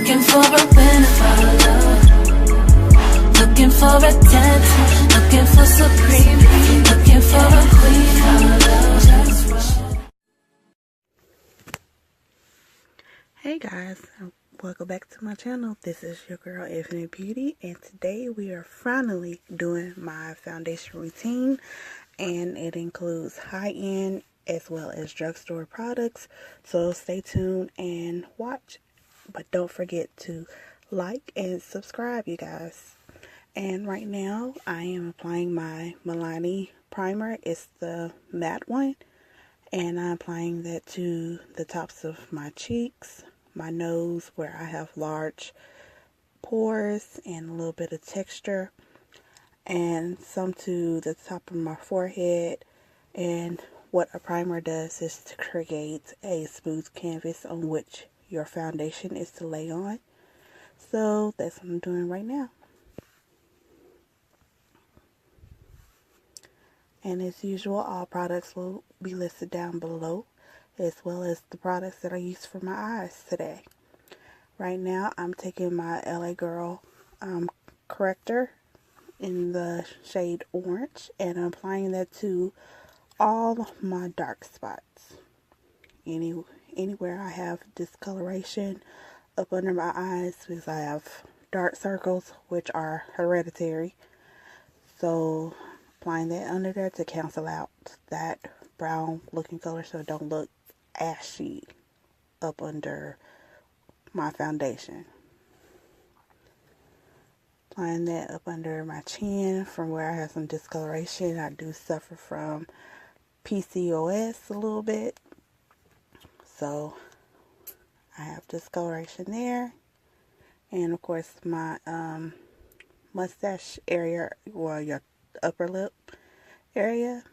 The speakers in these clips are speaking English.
Looking for a winner for love. Looking for attention. Looking for supreme. Looking for a queen for love. Just one. Hey guys, welcome back to my channel. This is your girl Infinite Beauty, and today we are finally doing my foundation routine, and it includes high-end as well as drugstore products. So stay tuned and watch, but don't forget to like and subscribe, you guys. And right now I am applying my Milani primer. It's the matte one, and I'm applying that to the tops of my cheeks, my nose where I have large pores and a little bit of texture, and some to the top of my forehead. And what a primer does is to create a smooth canvas on which your foundation is to lay on. So that's what I'm doing right now. And as usual, all products will be listed down below, as well as the products that I use for my eyes today. Right now, I'm taking my Lagirl corrector in the shade orange, and I'm applying that to all my dark spots. Anywhere I have discoloration up under my eyes, because I have dark circles, which are hereditary. So applying that under there to cancel out that brown looking color so it don't look ashy up under my foundation. Applying that up under my chin from where I have some discoloration. I do suffer from PCOS a little bit, so I have discoloration there. And of course my mustache area, or your upper lip area.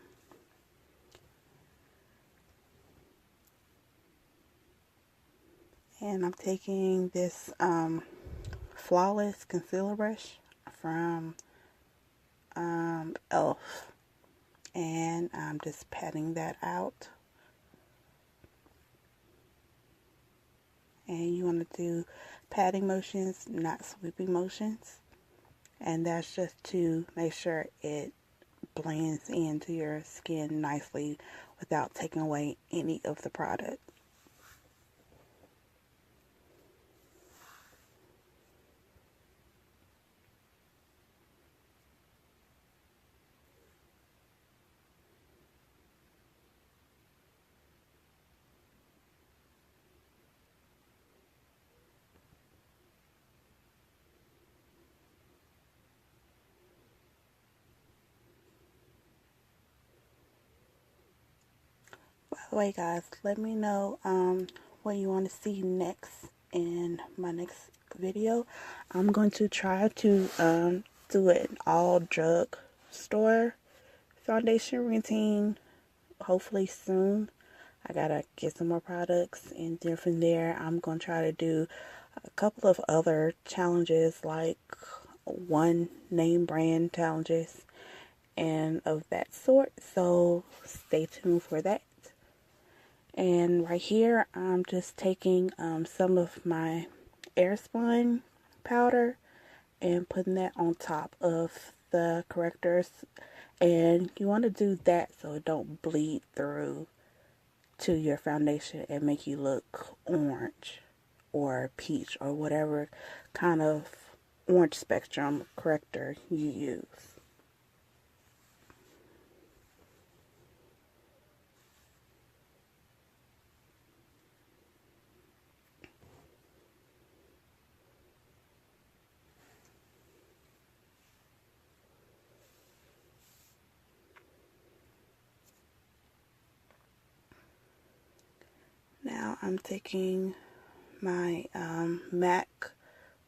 And I'm taking this Flawless concealer brush from Elf, and I'm just patting that out. And you want to do patting motions, not sweeping motions. And that's just to make sure it blends into your skin nicely without taking away any of the product. By the way, guys, let me know what you want to see next in my next video. I'm going to try to do an all drug store foundation routine, hopefully soon. I gotta get some more products, and then from there I'm going to try to do a couple of other challenges, like one name brand challenges and of that sort. So stay tuned for that. And right here I'm just taking some of my Airspun powder and putting that on top of the correctors. And you want to do that so it don't bleed through to your foundation and make you look orange or peach or whatever kind of orange spectrum corrector you use. Now I'm taking my MAC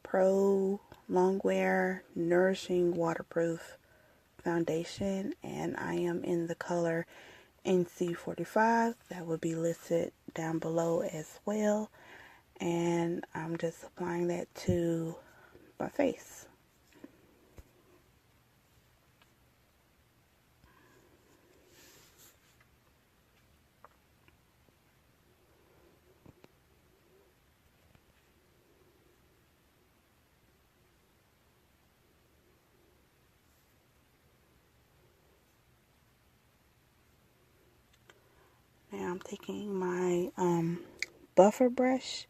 Pro Longwear Nourishing Waterproof Foundation, and I am in the color NC45. That will be listed down below as well. And I'm just applying that to my face. I'm taking my buffer brush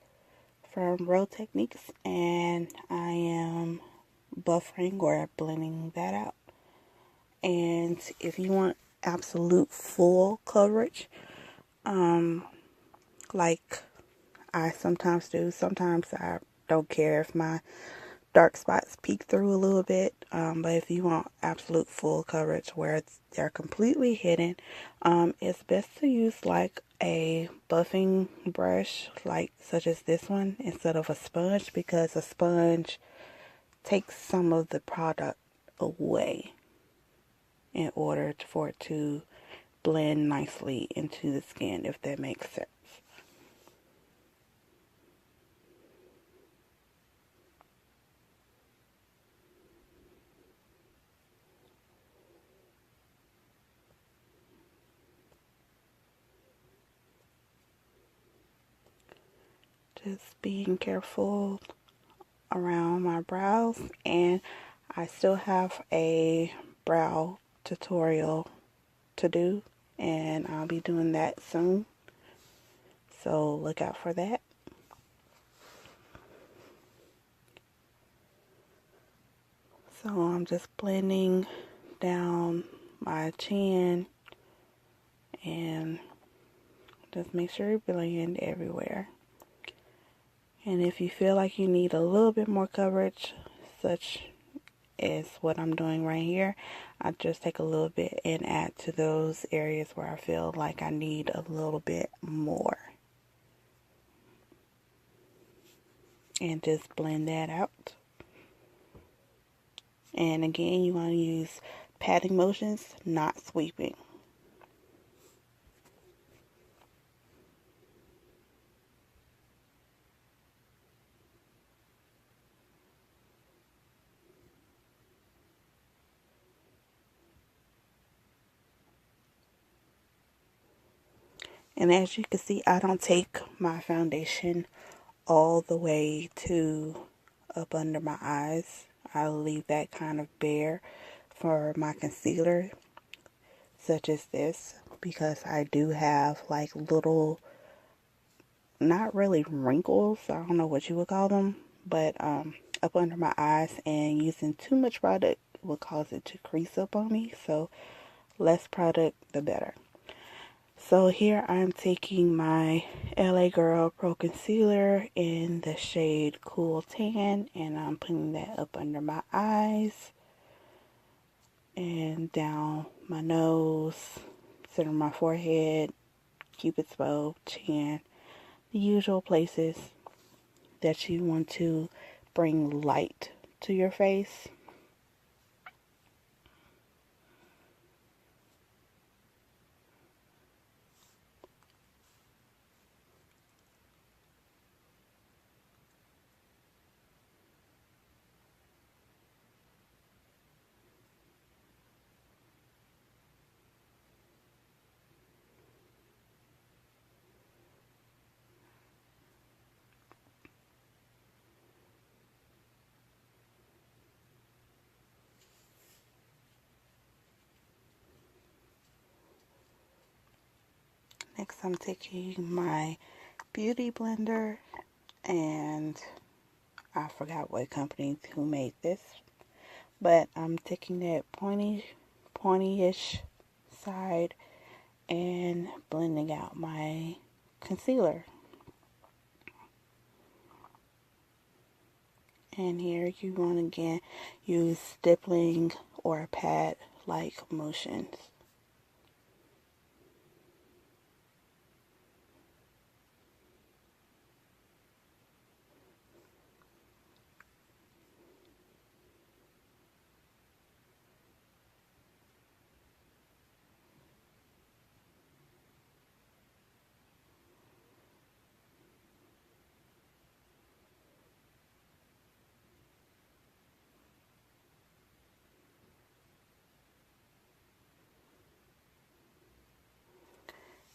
from Real Techniques, and I am buffering or blending that out. And if you want absolute full coverage, like I sometimes do, sometimes I don't care if my dark spots peek through a little bit, but if you want absolute full coverage where they're completely hidden, it's best to use like a buffing brush, like such as this one, instead of a sponge, because a sponge takes some of the product away in order for it to blend nicely into the skin, if that makes sense. Just being careful around my brows, and I still have a brow tutorial to do, and I'll be doing that soon, so look out for that. So I'm just blending down my chin and just make sure you blend everywhere. And if you feel like you need a little bit more coverage, such as what I'm doing right here, I just take a little bit and add to those areas where I feel like I need a little bit more. And just blend that out. And again, you want to use patting motions, not sweeping. And as you can see, I don't take my foundation all the way to up under my eyes. I leave that kind of bare for my concealer, such as this, because I do have like little, not really wrinkles, I don't know what you would call them, but up under my eyes, and using too much product will cause it to crease up on me. So less product, the better. So here I'm taking my Lagirl Pro Concealer in the shade Cool Tan, and I'm putting that up under my eyes and down my nose, center of my forehead, Cupid's bow, chin, the usual places that you want to bring light to your face. Next, I'm taking my beauty blender, and I forgot what company who made this, but I'm taking that pointy-ish side and blending out my concealer. And here you want to again use stippling or pad like motions.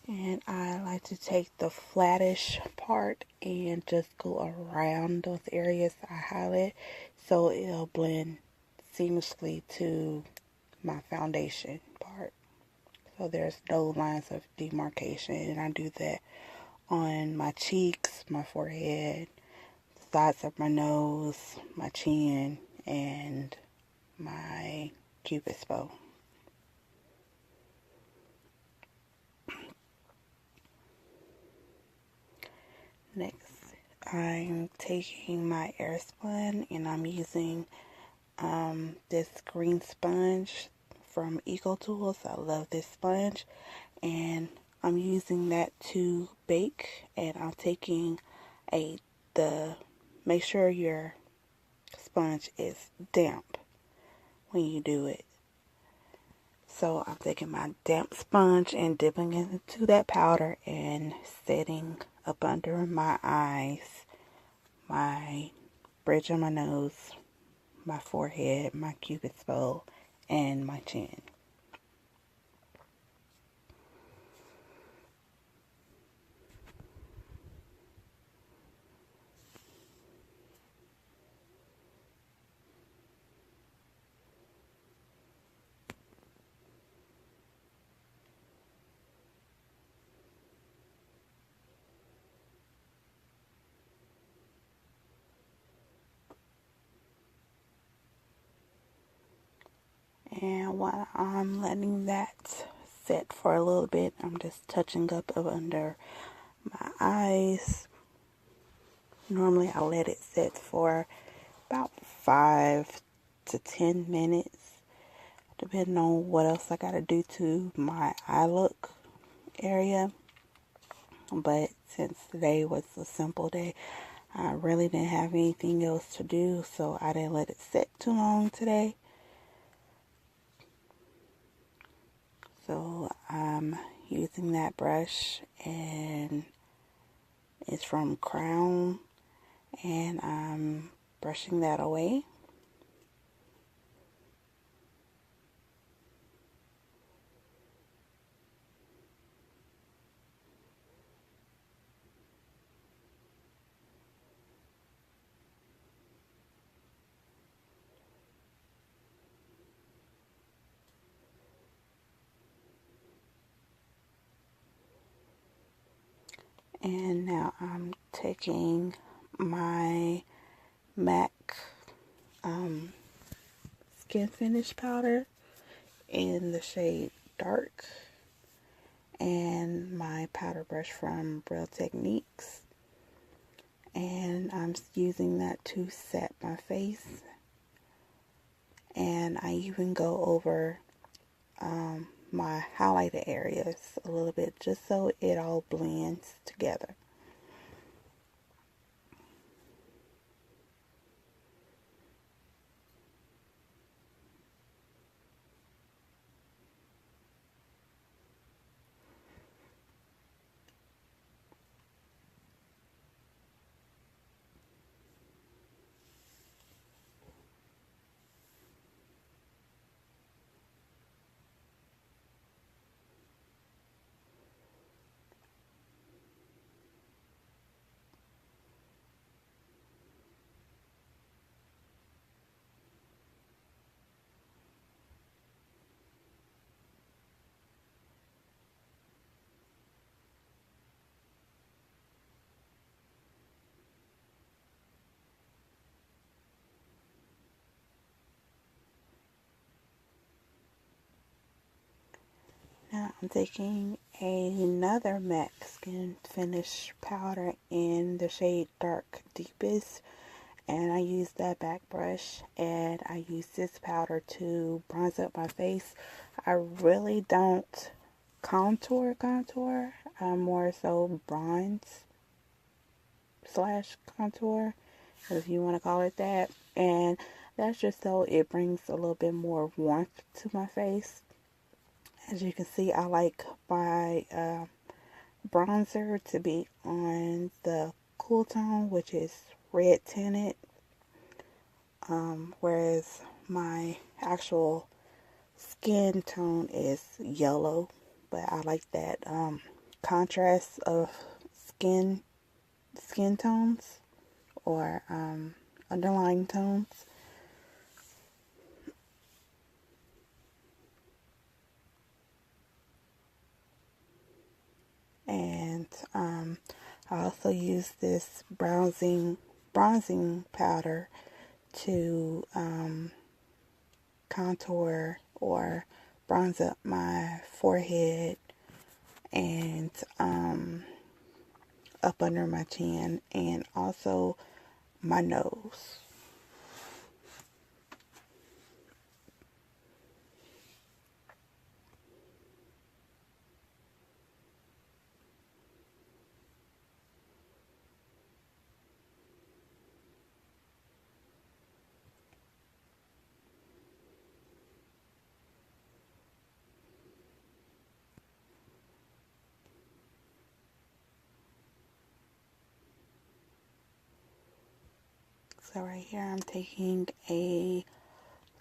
And I like to take the flattish part and just go around those areas I highlight, so it'll blend seamlessly to my foundation part. so there's no lines of demarcation. And I do that on my cheeks, my forehead, sides of my nose, my chin, and my cupid's bow. Next, I'm taking my Airspun and I'm using this green sponge from Eyeko Tools. I love this sponge, and I'm using that to bake. And I'm taking make sure your sponge is damp when you do it. So I'm taking my damp sponge and dipping it into that powder and setting up under my eyes, my bridge of my nose, my forehead, my cupid's bow, and my chin. And while I'm letting that set for a little bit, I'm just touching up under my eyes. Normally I let it set for about 5 to 10 minutes, depending on what else I gotta do to my eye look area. But since today was a simple day, I really didn't have anything else to do, so I didn't let it set too long today. So I'm using that brush, and it's from Crown, and I'm brushing that away. And now I'm taking my MAC Skin Finish powder in the shade Dark, and my powder brush from Real Techniques, and I'm using that to set my face. And I even go over my highlighted areas a little bit, just so it all blends together. Now I'm taking another MAC Skin Finish powder in the shade Dark Deepest, and I use that back brush, and I use this powder to bronze up my face. I really don't contour. I'm more so bronze slash contour, if you want to call it that. And that's just so it brings a little bit more warmth to my face. As you can see, I like my bronzer to be on the cool tone, which is red tinted, whereas my actual skin tone is yellow. But I like that contrast of skin tones, or underlying tones. And I also use this bronzing powder to contour or bronze up my forehead and up under my chin, and also my nose. So right here I'm taking a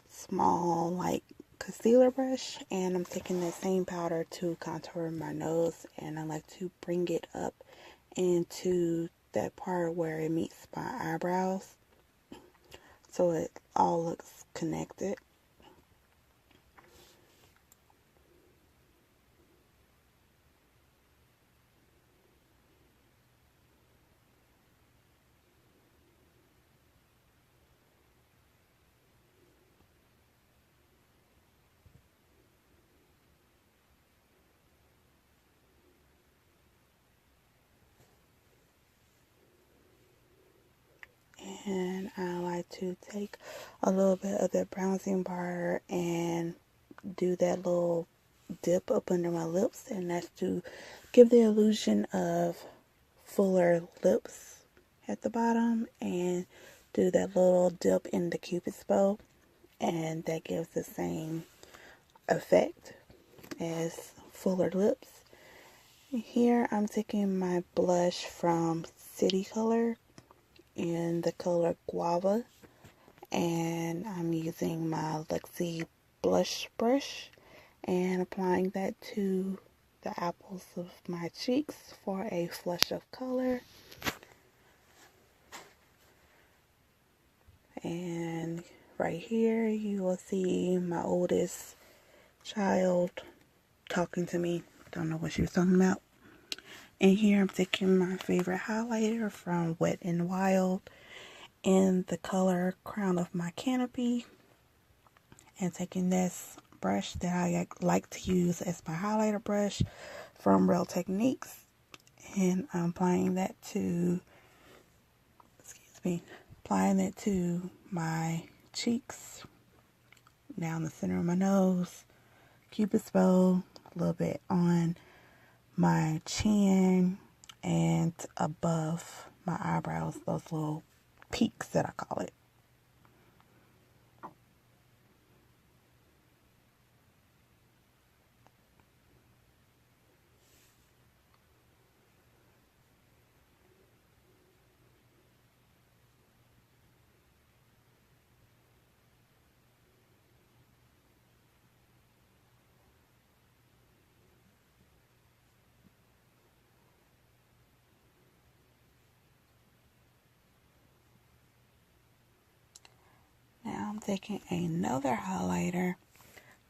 small like concealer brush, and I'm taking that same powder to contour my nose, and I like to bring it up into that part where it meets my eyebrows so it all looks connected. And I like to take a little bit of that bronzing bar and do that little dip up under my lips, and that's to give the illusion of fuller lips at the bottom, and do that little dip in the cupid's bow, and that gives the same effect as fuller lips. Here I'm taking my blush from City Color in the color Guava, and I'm using my Luxie blush brush and applying that to the apples of my cheeks for a flush of color. And right here you will see my oldest child talking to me. Don't know what she was talking about. And here I'm taking my favorite highlighter from Wet n Wild in the color Crown of My Canopy, and taking this brush that I like to use as my highlighter brush from Real Techniques, and I'm applying that to my cheeks, down the center of my nose, cupid's bow, a little bit on my chin, and above my eyebrows, those little peaks that I call it. Now I'm taking another highlighter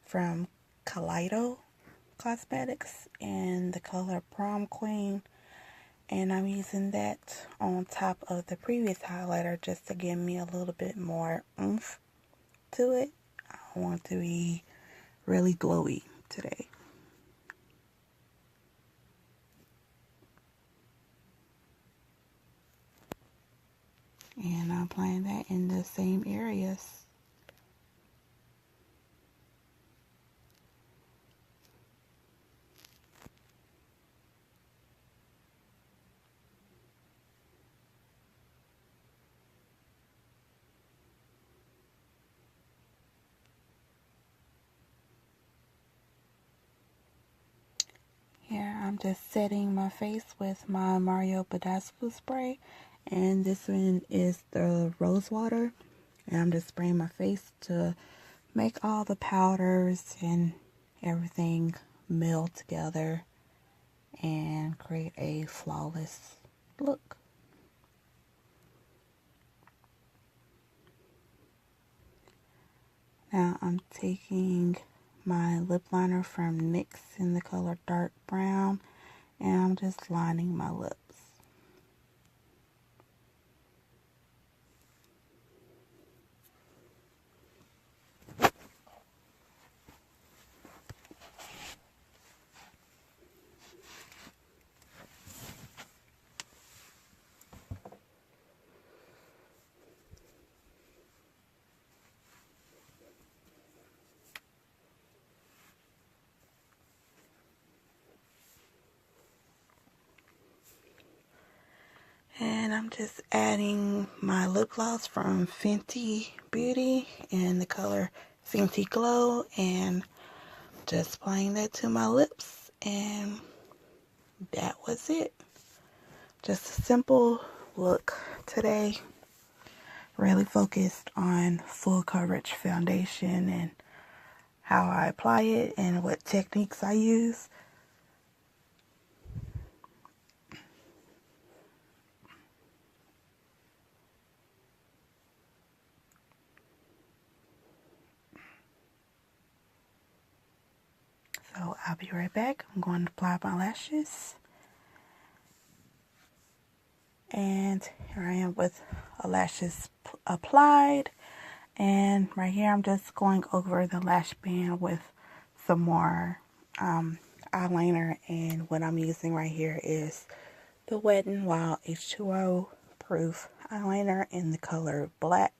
from Kaleido Cosmetics in the color Prom Queen, and I'm using that on top of the previous highlighter just to give me a little bit more oomph to it. I want to be really glowy today. And I'm applying that in the same areas. Here I'm just setting my face with my Mario Badescu spray, and this one is the rose water, and I'm just spraying my face to make all the powders and everything meld together and create a flawless look. Now I'm taking my lip liner from NYX in the color dark brown, And I'm just lining my lips. And I'm just adding my lip gloss from Fenty Beauty in the color Fenty Glow, and just applying that to my lips, and that was it. Just a simple look today. Really focused on full coverage foundation and how I apply it and what techniques I use. So I'll be right back. I'm going to apply my lashes. And here I am with lashes applied. And right here I'm just going over the lash band with some more eyeliner. And what I'm using right here is the Wet n Wild H2O proof eyeliner in the color black.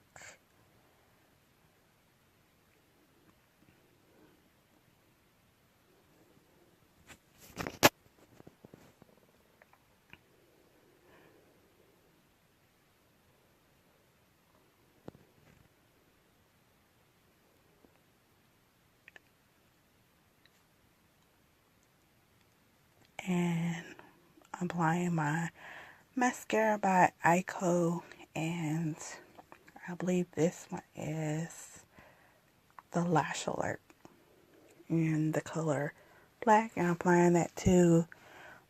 And applying my mascara by Eyeko, and I believe this one is the Lash Alert in the color black, and I'm applying that to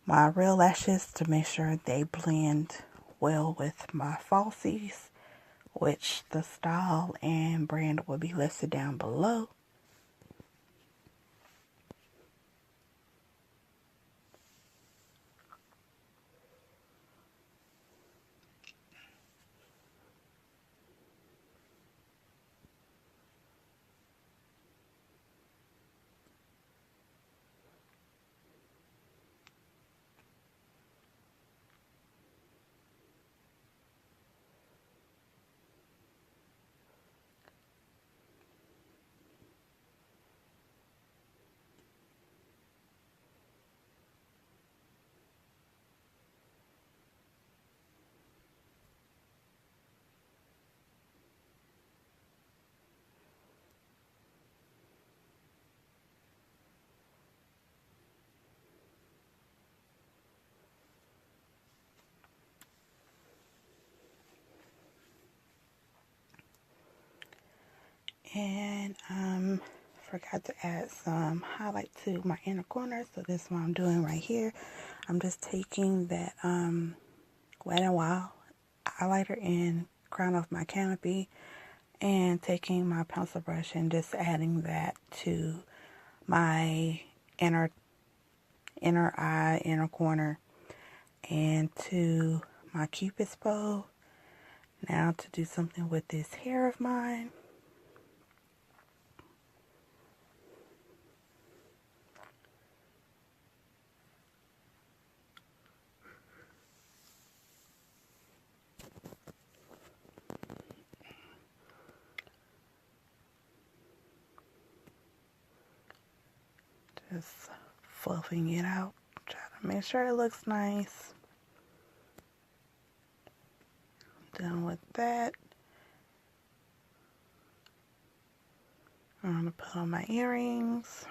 my real lashes to make sure they blend well with my falsies, which the style and brand will be listed down below. And forgot to add some highlight to my inner corner, so this is what I'm doing right here. I'm just taking that Wet n Wild highlighter in crown of my canopy and taking my pencil brush and just adding that to my inner eye, inner corner, and to my Cupid's bow. Now to do something with this hair of mine. Just fluffing it out. Try to make sure it looks nice. Done with that. I'm going to put on my earrings.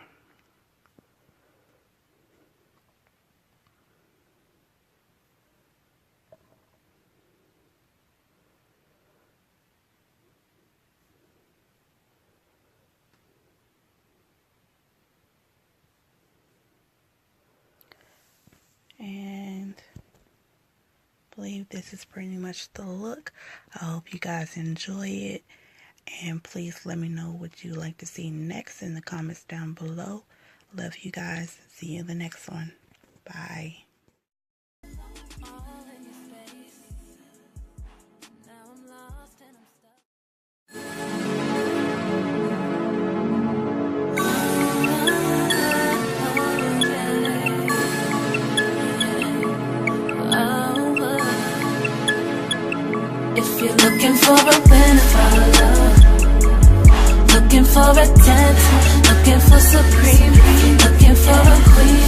And I believe this is pretty much the look. I hope you guys enjoy it. And please let me know what you'd like to see next in the comments down below. Love you guys. See you in the next one. Bye. Looking for a winner, follow. Looking for a 10, looking for supreme, looking for a queen.